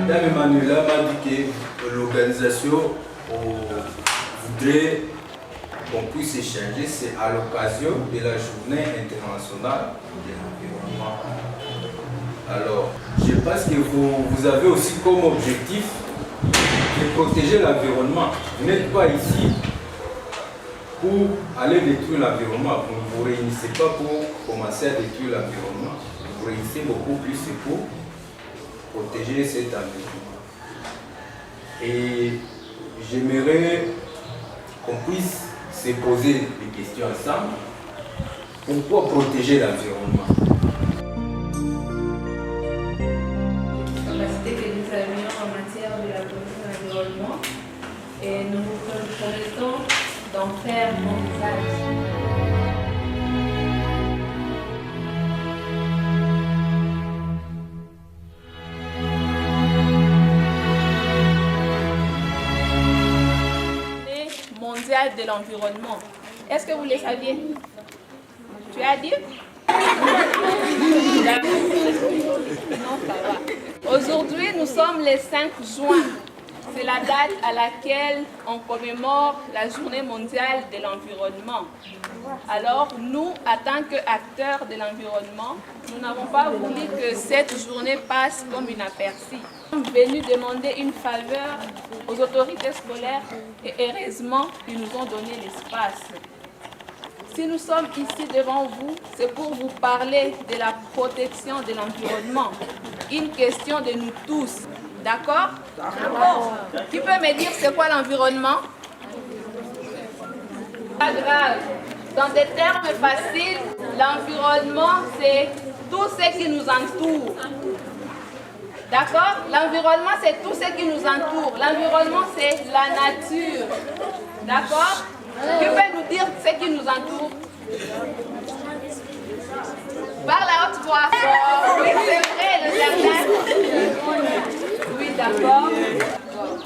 Madame Emmanuela m'a dit que l'organisation voudrait qu'on puisse échanger, c'est à l'occasion de la journée internationale de l'environnement. Alors, je pense que vous avez aussi comme objectif de protéger l'environnement. Vous n'êtes pas ici pour aller détruire l'environnement. Vous ne vous réunissez pas pour commencer à détruire l'environnement. Vous vous réunissez beaucoup plus pour protéger cet environnement. Et j'aimerais qu'on puisse se poser des questions ensemble. Pourquoi protéger l'environnement? La capacité que nous avions en matière de la protection de l'environnement et nous nous promettons d'en faire bon usage. Mondial de l'environnement. Est-ce que vous le saviez? Tu as dit? Non, ça va. Aujourd'hui, nous sommes le 5 juin. C'est la date à laquelle on commémore la journée mondiale de l'environnement. Alors, nous, en tant qu'acteurs de l'environnement, nous n'avons pas voulu que cette journée passe comme inaperçue. Nous sommes venus demander une faveur aux autorités scolaires et heureusement, ils nous ont donné l'espace. Si nous sommes ici devant vous, c'est pour vous parler de la protection de l'environnement. Une question de nous tous. D'accord? D'accord. Qui peut me dire c'est quoi l'environnement? Pas grave. Dans des termes faciles, l'environnement, c'est tout ce qui nous entoure. D'accord? L'environnement, c'est tout ce qui nous entoure. L'environnement, c'est la nature. D'accord? Qui peut nous dire ce qui nous entoure? Par la haute voix. Oui, c'est vrai, le jardin. Oui, d'accord.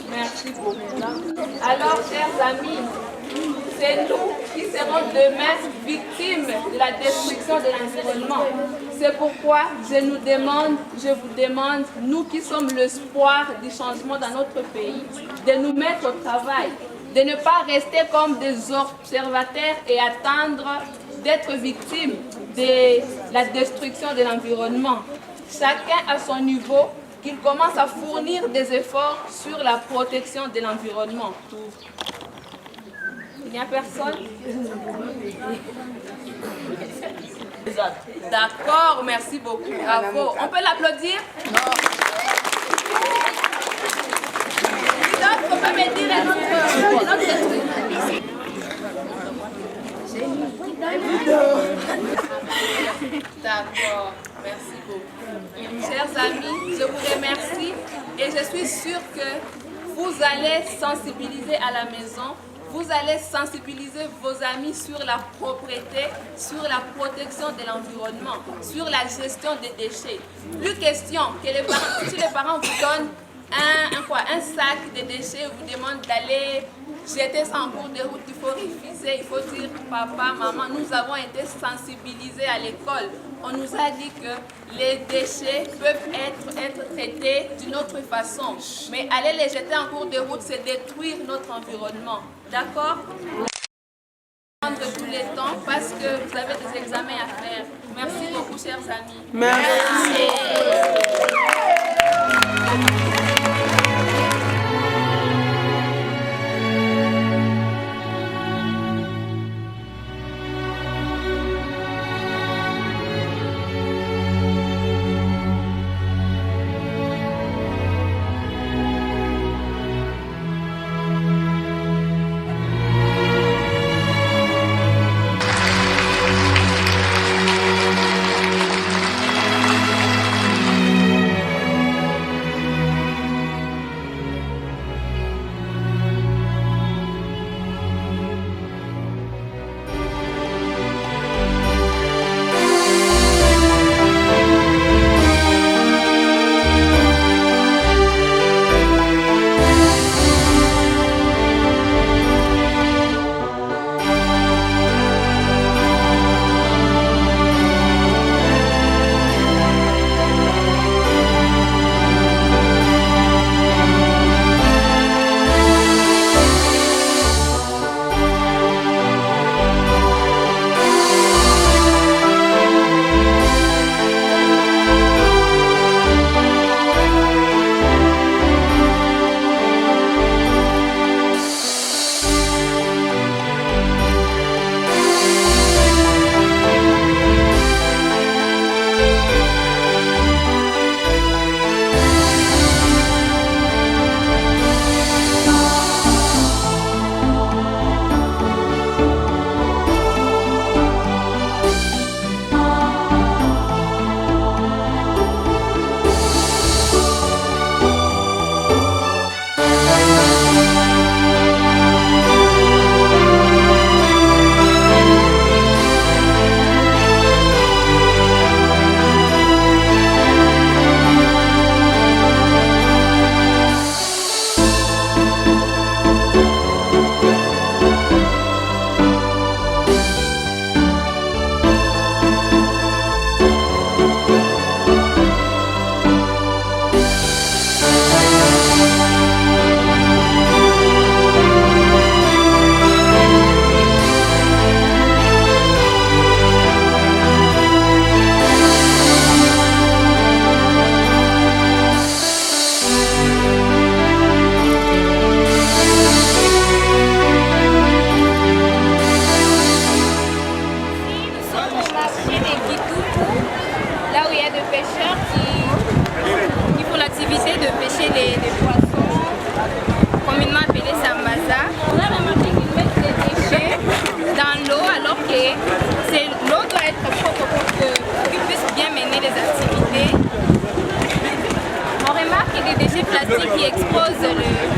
Merci beaucoup. Alors, chers amis, c'est nous qui serons demain victimes de la destruction de l'environnement. C'est pourquoi je vous demande, nous qui sommes l'espoir du changement dans notre pays, de nous mettre au travail, de ne pas rester comme des observateurs et attendre d'être victimes de la destruction de l'environnement. Chacun à son niveau, qu'il commence à fournir des efforts sur la protection de l'environnement. Il n'y a personne? D'accord, merci beaucoup. Bravo. On peut l'applaudir? Non. Donc, on peut me dire un autre truc. D'accord, merci beaucoup. Chers amis, je vous remercie et je suis sûre que vous allez sensibiliser à la maison, vous allez sensibiliser vos amis sur la propreté, sur la protection de l'environnement, sur la gestion des déchets. Plus question que les parents, si les parents vous donnent un sac de déchets, vous demandent d'aller jeter ça en cours de route, il faut refuser, il faut dire papa, maman, nous avons été sensibilisés à l'école. On nous a dit que les déchets peuvent être traités d'une autre façon. Mais aller les jeter en cours de route, c'est détruire notre environnement. D'accord? De tous les temps parce que vous avez des examens à faire. Merci beaucoup, chers amis. Merci. pêcheurs qui font l'activité de pêcher les poissons, communément appelés sambaza. On a remarqué qu'ils mettent des déchets dans l'eau alors que l'eau doit être propre pour qu'ils puissent bien mener les activités. On remarque des déchets plastiques qui exposent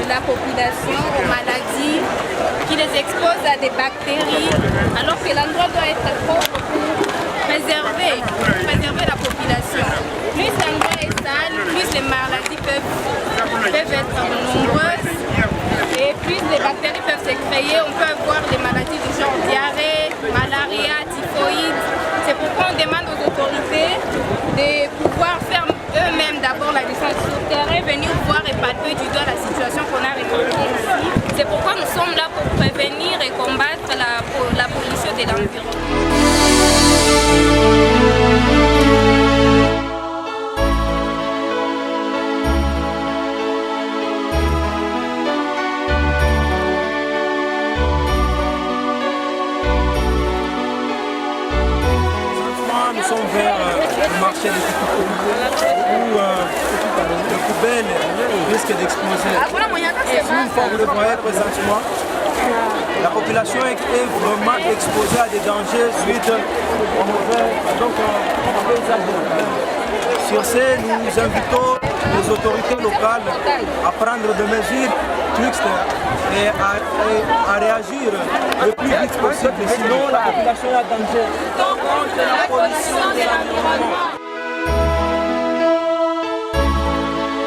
la population aux maladies, qui les exposent à des bactéries, alors que l'endroit doit être propre pour préserver la population. Plus l'endroit est sale, plus les maladies peuvent être nombreuses et plus les bactéries peuvent se créer. On peut avoir des maladies du genre diarrhée, malaria, typhoïde. C'est pourquoi on demande aux autorités de pouvoir faire eux-mêmes d'abord la descente sur terrain, venir voir et palper du doigt la situation qu'on a remarquée ici. C'est pourquoi nous sommes là pour prévenir et combattre la pollution de l'environnement. Nous sommes vers le marché des petits où le poubelle risque d'exploser. Comme vous le voyez présentement, la population est vraiment exposée à des dangers suite au mauvais usage de poubelle. Sur ce, nous invitons les autorités locales à prendre des mesures strictes et à réagir le plus vite possible. Sinon, la population est en danger. Donc, la pollution de l'environnement.